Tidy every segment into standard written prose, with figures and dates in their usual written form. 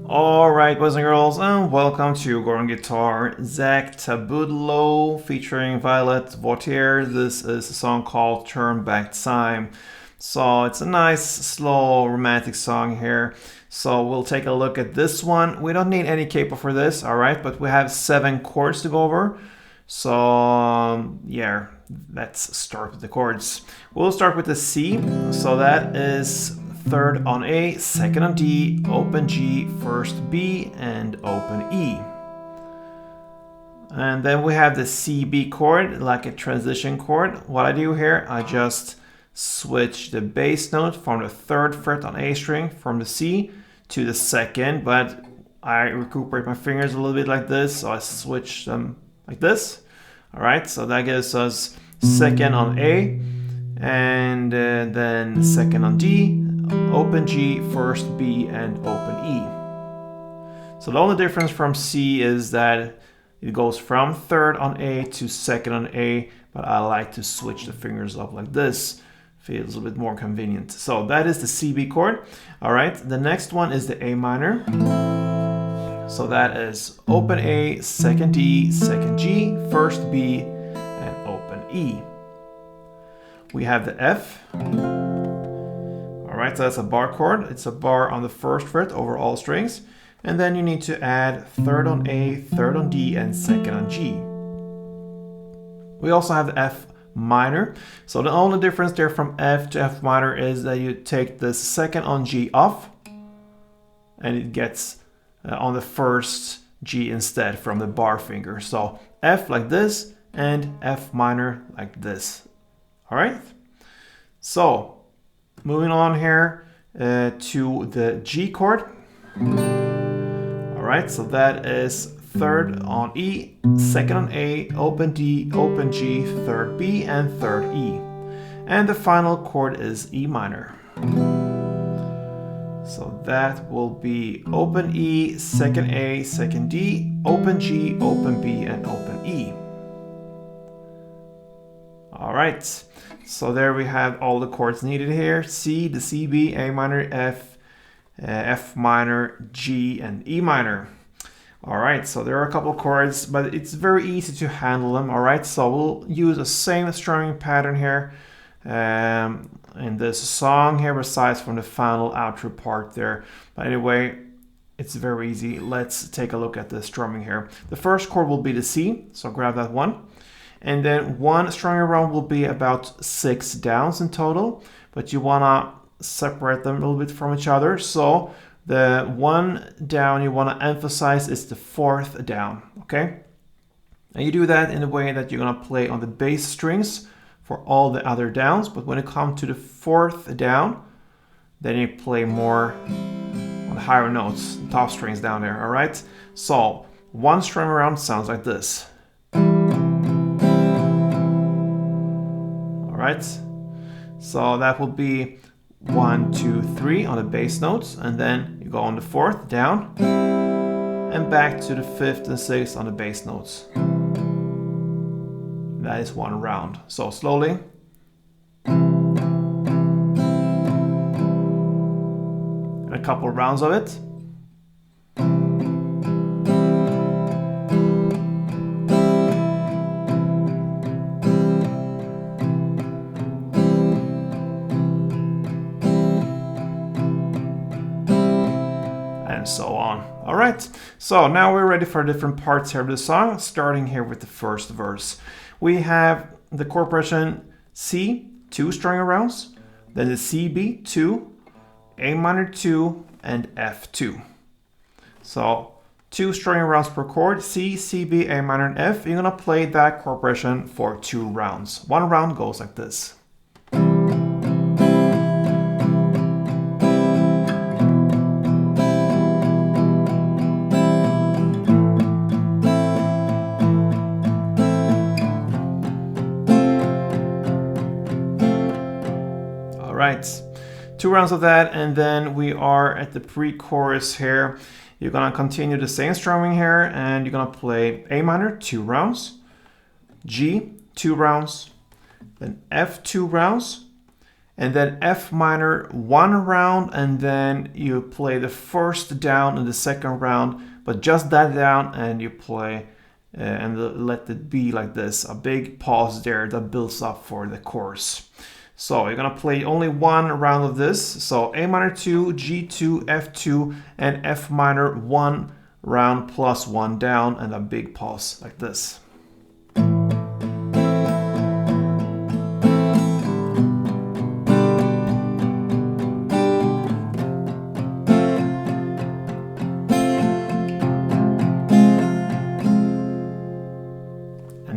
Alright, boys and girls, and welcome to Gordon Guitar, ZACK TABUDLO featuring Violette Wautier. This is a song called Turn Back Time. So it's a nice, slow, romantic song here. So we'll take a look at this one. We don't need any capo for this, alright, but we have 7 chords to go over. So yeah, let's start with the chords. We'll start with the C, so that is third on A, second on D, open G, first B, and open E. And then we have the CB chord, like a transition chord. What I do here, I just switch the bass note from the 3rd fret on A string, from the C to the 2nd, but I recuperate my fingers a little bit like this, so I switch them like this. Alright, so that gives us 2nd on A, and then 2nd on D, open G, first B, and open E. So the only difference from C is that it goes from 3rd on A to 2nd on A, but I like to switch the fingers up like this. Feels a bit more convenient. So that is the CB chord. All right, the next one is the A minor. So that is open A, 2nd D, 2nd G, first B, and open E. We have the F. Alright, so that's a bar chord. It's a bar on the 1st fret over all strings. And then you need to add 3rd on A, 3rd on D, and 2nd on G. We also have the F minor. So the only difference there from F to F minor is that you take the 2nd on G off, and it gets on the 1st G instead from the bar finger. So F like this, and F minor like this. Alright? So moving on here to the G chord. Alright, so that is 3rd on E, 2nd on A, open D, open G, 3rd B, and 3rd E. And the final chord is E minor. So that will be open E, 2nd A, 2nd D, open G, open B, and open E. Alright, so there we have all the chords needed here. C, the CB, A minor, F, F minor, G, and E minor. Alright, so there are a couple of chords, but it's very easy to handle them. Alright, so we'll use the same strumming pattern here in this song here, besides from the final outro part there. But anyway, it's very easy. Let's take a look at the strumming here. The first chord will be the C, so grab that one. And then one strumming round will be about 6 downs in total, but you want to separate them a little bit from each other. So the one down you want to emphasize is the 4th down, okay? And you do that in a way that you're going to play on the bass strings for all the other downs, but when it comes to the 4th down, then you play more on the higher notes, the top strings down there, all right? So one strum around sounds like this. Right? So that will be 1, 2, 3 on the bass notes, and then you go on the 4th down and back to the 5th and 6th on the bass notes. That is one round. So slowly. And a couple of rounds of it. So on. All right, so now we're ready for different parts here of the song, starting here with the first verse. We have the chord progression C, 2 string rounds, then the CB, 2, A minor 2, and F2. So 2 string rounds per chord, C, CB, A minor, and F. You're gonna play that chord progression for 2 rounds. One round goes like this. Right, 2 rounds of that, and then we are at the pre-chorus here. You're gonna continue the same strumming here, and you're gonna play A minor 2 rounds, G 2 rounds, then F 2 rounds, and then F minor 1 round, and then you play the first down in the second round, but just that down, and you play and let it be like this, a big pause there that builds up for the chorus. So you're gonna play only one round of this. So A minor 2, G2, F2, and F minor 1 round plus 1 down, and a big pause like this.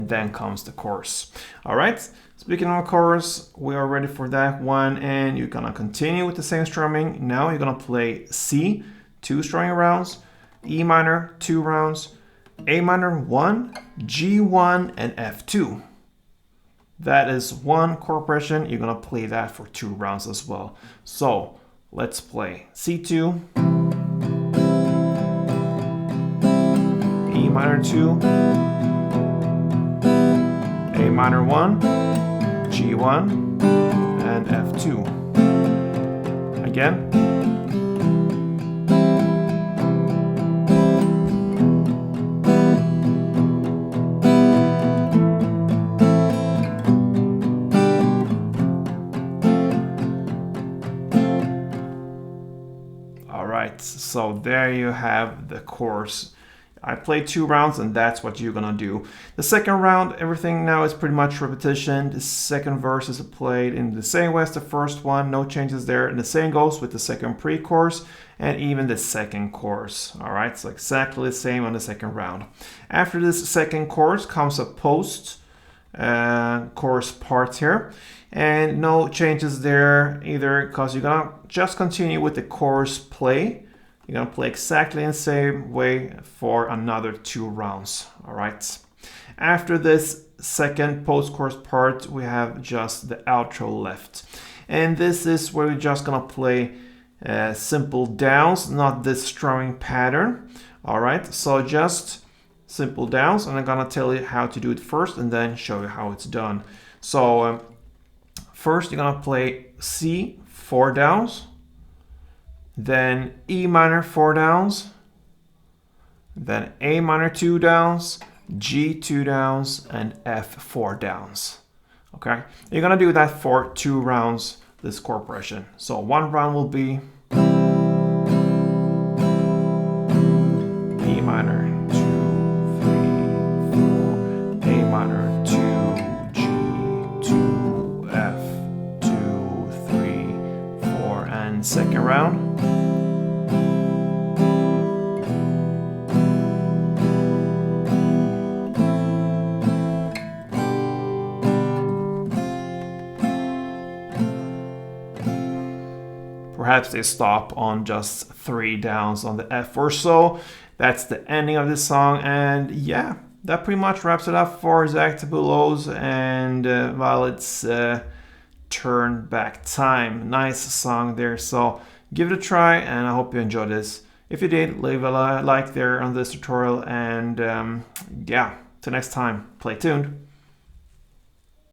Then comes the chorus. All right, speaking of chorus, we are ready for that one, and you're gonna continue with the same strumming. Now you're gonna play C, 2 strumming rounds, E minor 2 rounds, A minor 1, G1, and F2. That is one chord progression. You're gonna play that for 2 rounds as well. So let's play C2, E minor 2, A minor 1, G1, and F2. Again. All right, so there you have the chorus. I played 2 rounds, and that's what you're gonna do. The second round, everything now is pretty much repetition. The second verse is played in the same way as the first one, no changes there. And the same goes with the second pre-chorus and even the second chorus. All right, so exactly the same on the second round. After this second chorus comes a post chorus part here. And no changes there either, because you're gonna just continue with the chorus play. You're gonna play exactly in the same way for another 2 rounds, all right? After this second post-chorus part, we have just the outro left. And this is where we're just gonna play simple downs, not this strumming pattern, all right? So just simple downs, and I'm gonna tell you how to do it first and then show you how it's done. So first you're gonna play C, 4 downs, then E minor 4 downs, then A minor 2 downs, G 2 downs, and F 4 downs. Okay, you're gonna do that for 2 rounds, this chord progression. So 1 round will be E minor 2, 3, 4, A minor 2, G 2, F 2, 3, 4, and second round. Perhaps they stop on just 3 downs on the F or so. That's the ending of this song, and yeah, that pretty much wraps it up for ZACK TABUDLO's and Violette's Turn Back Time. Nice song there, so give it a try, and I hope you enjoyed this. If you did, leave a like there on this tutorial, and yeah, till next time, play tuned.